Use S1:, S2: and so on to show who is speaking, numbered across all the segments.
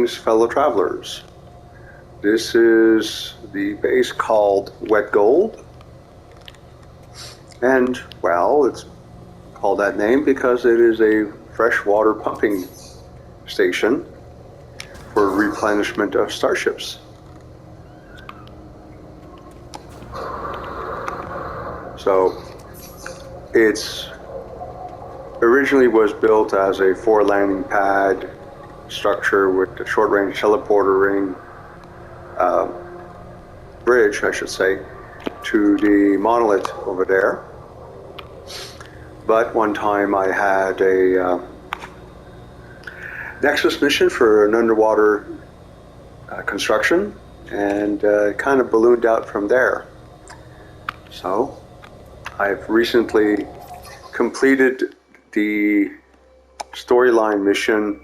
S1: Greetings, fellow travelers. This is the base called Wet Gold. And, well, it's called that name because it is a freshwater pumping station for replenishment of starships. So, it's originally was built as a 4 landing pad structure with a short-range teleporter bridge, I should say, to the monolith over there. But one time I had a Nexus mission for an underwater construction, and kind of ballooned out from there. So I've recently completed the storyline mission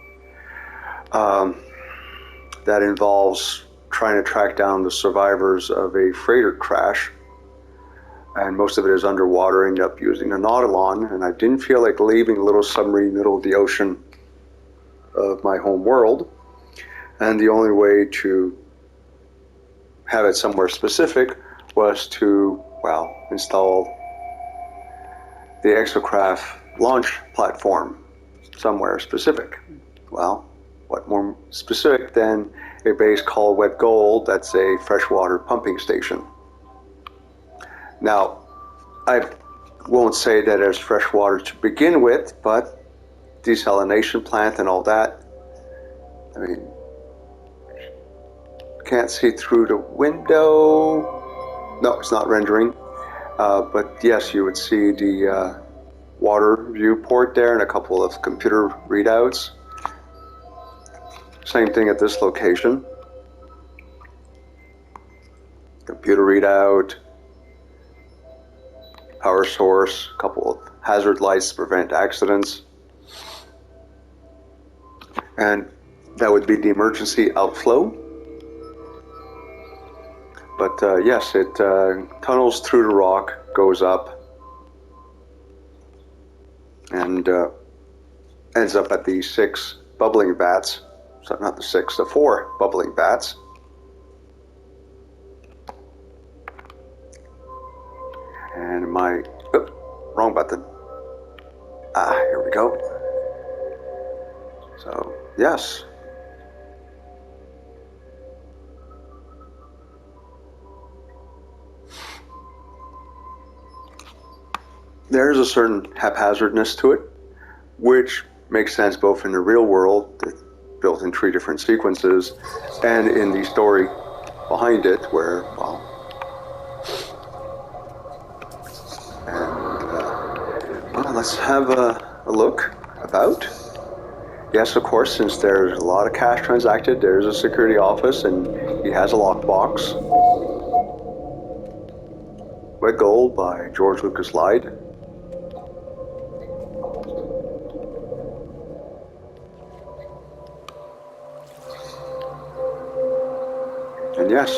S1: that involves trying to track down the survivors of a freighter crash, and most of it is underwater. Ended up using a Nautilon, and I didn't feel like leaving a little submarine middle of the ocean of my home world, and the only way to have it somewhere specific was to, well, install the exocraft launch platform somewhere specific. Well, what more specific than a base called Wet Gold that's a freshwater pumping station. Now, I won't say that there's fresh water to begin with, but desalination plant and all that, I mean, can't see through the window. No, it's not rendering. But yes, you would see the water viewport there and a couple of computer readouts. Same thing at this location. Computer readout, power source, a couple of hazard lights to prevent accidents. And that would be the emergency outflow. But yes, it tunnels through the rock, goes up, and ends up at the 6 bubbling vats. So not the 6, the 4 bubbling vats. And wrong button. Here we go. So, yes. There's a certain haphazardness to it, which makes sense both in the real world, built in 3 different sequences, and in the story behind it, where, well, let's have a look about. Yes, of course, since there's a lot of cash transacted, there's a security office, and he has a lockbox. Wet Gold by George Lucas Lyde. And yes,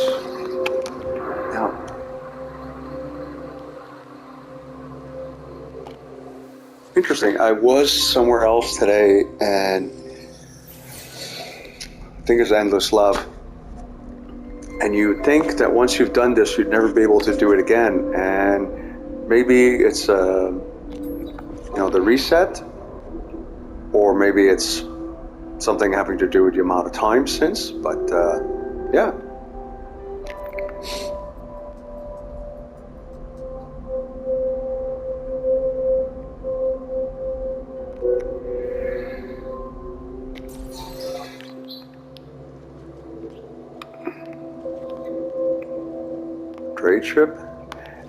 S1: now, interesting, I was somewhere else today, and I think it's Endless Love. And you think that once you've done this, you'd never be able to do it again. And maybe it's, the reset, or maybe it's something having to do with the amount of time since, but yeah. Trade ship.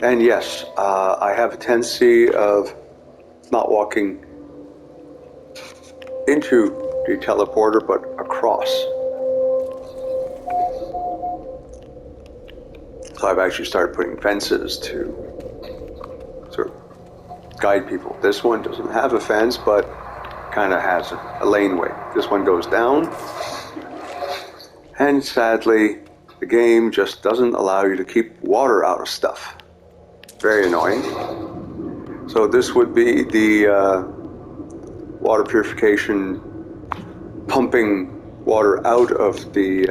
S1: And yes, I have a tendency of not walking into the teleporter, but across. So I've actually started putting fences to sort of guide people. This one doesn't have a fence, but kind of has a laneway. This one goes down, and sadly, the game just doesn't allow you to keep water out of stuff. Very annoying. So this would be the water purification pumping water out of the,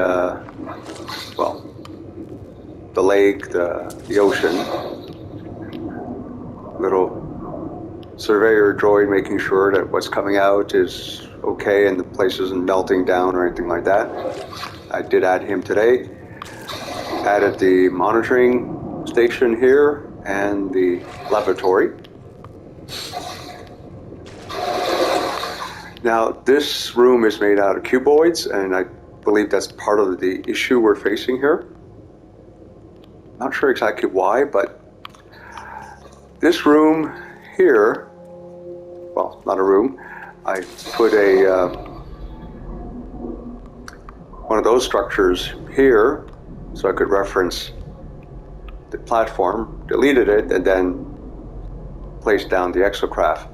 S1: well, the lake, the ocean. Little surveyor droid making sure that what's coming out is okay and the place isn't melting down or anything like that. I did add him today. Added the monitoring station here and the laboratory. Now, this room is made out of cuboids, and I believe that's part of the issue we're facing here. Not sure exactly why, but this room here, well, not a room, I put a one of those structures here so I could reference the platform, deleted it, and then placed down the exocraft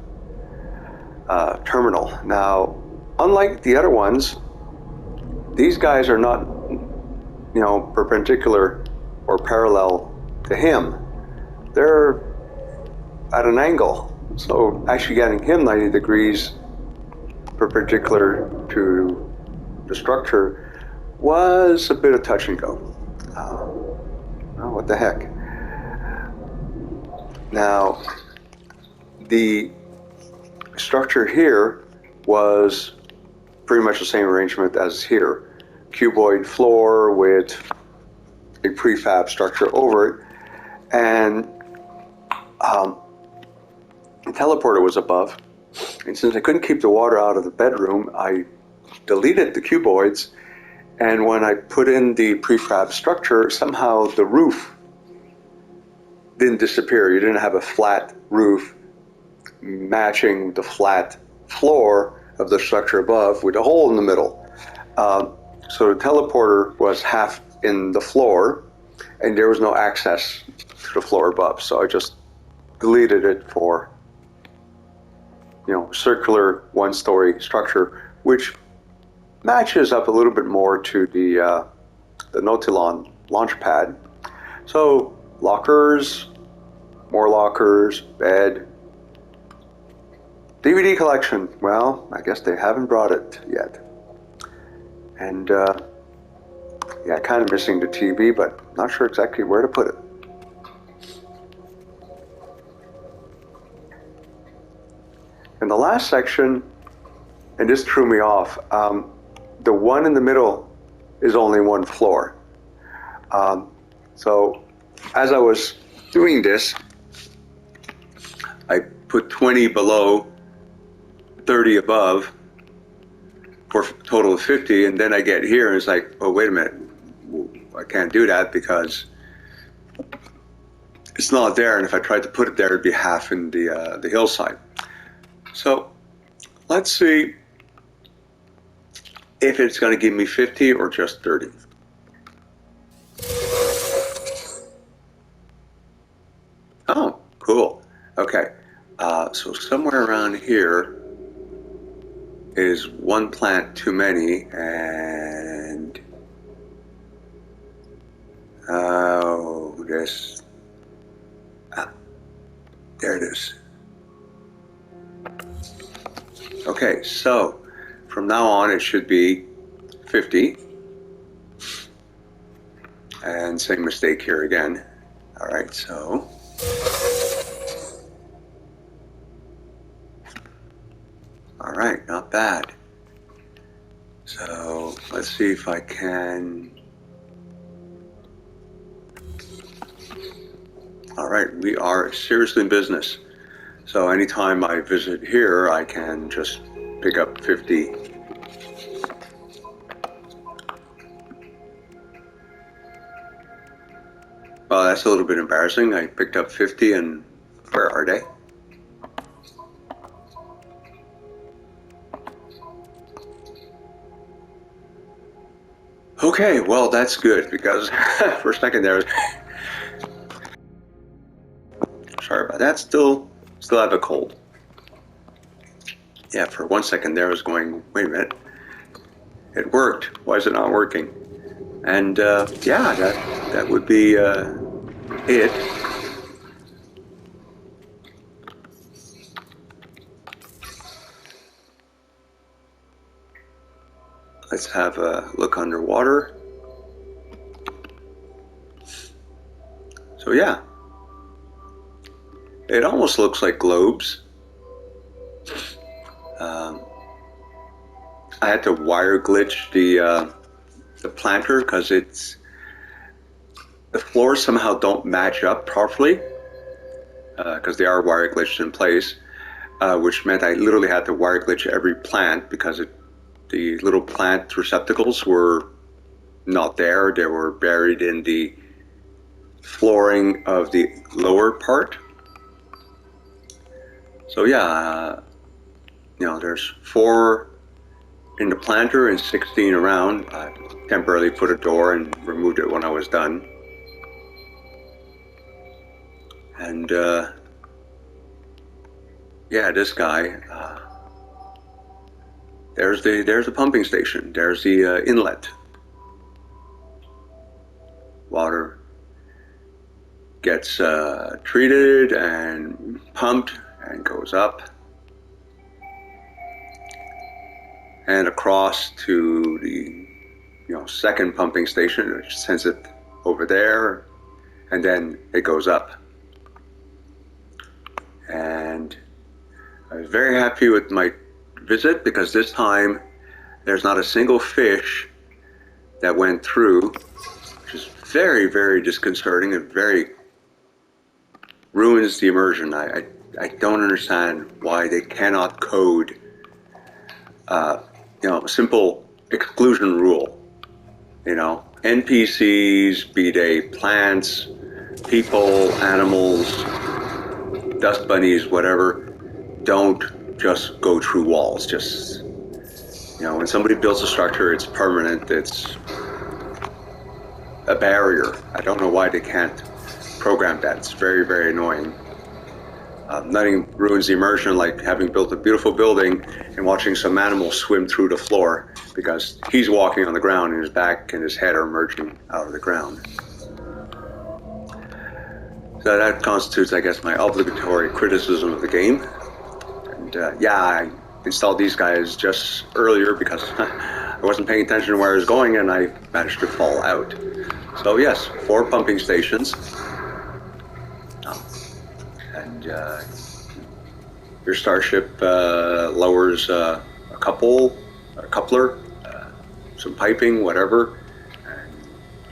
S1: terminal. Now, unlike the other ones, these guys are not, you know, perpendicular or parallel to him. They're at an angle. So actually getting him 90 degrees perpendicular to the structure was a bit of touch and go. Oh, what the heck. Now, the structure here was pretty much the same arrangement as here. Cuboid floor with a prefab structure over it, and the teleporter was above. And since I couldn't keep the water out of the bedroom, I deleted the cuboids, and when I put in the prefab structure, somehow the roof didn't disappear. You didn't have a flat roof matching the flat floor of the structure above with a hole in the middle. So the teleporter was half in the floor, and there was no access to the floor above. So I just deleted it for, you know, circular one-story structure, which matches up a little bit more to the Nautilon launch pad. So lockers, more lockers, bed. DVD collection, well, I guess they haven't brought it yet. And yeah, kind of missing the TV, but not sure exactly where to put it. In the last section, and this threw me off, the one in the middle is only one floor. So as I was doing this, I put 20 below, 30 above, for a total of 50, and then I get here and it's like, oh, wait a minute, I can't do that because it's not there, and if I tried to put it there, it'd be half in the hillside. So let's see if it's going to give me 50 or just 30. Oh, cool. Okay, so somewhere around here is one plant too many, and this, there it is. Okay, so from now on it should be 50, and same mistake here again. All right, so all right, not bad. So let's see if I can. All right, we are seriously in business. So anytime I visit here, I can just pick up 50. Well, that's a little bit embarrassing. I picked up 50, and where are they? Okay, well, that's good, because for a second there, sorry about that, still have a cold. Yeah, for 1 second there I was going, wait a minute, it worked, why is it not working? And yeah, that would be it. let's have a look underwater. So yeah, it almost looks like globes. I had to wire glitch the planter because the floors somehow don't match up properly because they are wire glitched in place, which meant I literally had to wire glitch every plant because the little plant receptacles were not there. They were buried in the flooring of the lower part. So yeah, there's 4 in the planter and 16 around. I temporarily put a door and removed it when I was done. And yeah, this guy, there's the pumping station. There's the inlet. Water gets treated and pumped and goes up and across to the second pumping station, which sends it over there, and then it goes up. And I was very happy with my visit because this time there's not a single fish that went through, which is very, very disconcerting and very ruins the immersion. I don't understand why they cannot code a simple exclusion rule. NPCs, be they plants, people, animals, dust bunnies, whatever, don't just go through walls. Just, when somebody builds a structure, it's permanent, it's a barrier. I don't know why they can't program that. It's very, very annoying. Nothing ruins the immersion like having built a beautiful building and watching some animal swim through the floor because he's walking on the ground and his back and his head are emerging out of the ground. So that constitutes, I guess, my obligatory criticism of the game. And yeah, I installed these guys just earlier because I wasn't paying attention to where I was going and I managed to fall out. So yes, 4 pumping stations. And your starship lowers a coupler, some piping, whatever, and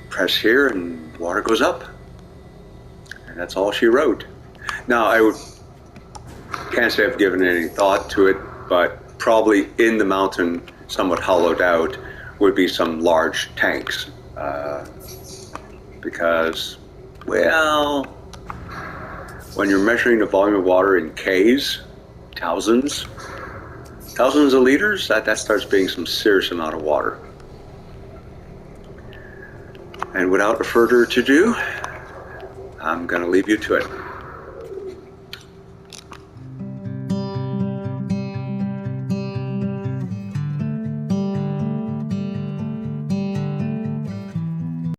S1: press here and water goes up. And that's all she wrote. Now, can't say I've given any thought to it, but probably in the mountain, somewhat hollowed out, would be some large tanks. Because, well, when you're measuring the volume of water in Ks, thousands of liters, that starts being some serious amount of water. And without further ado, I'm going to leave you to it.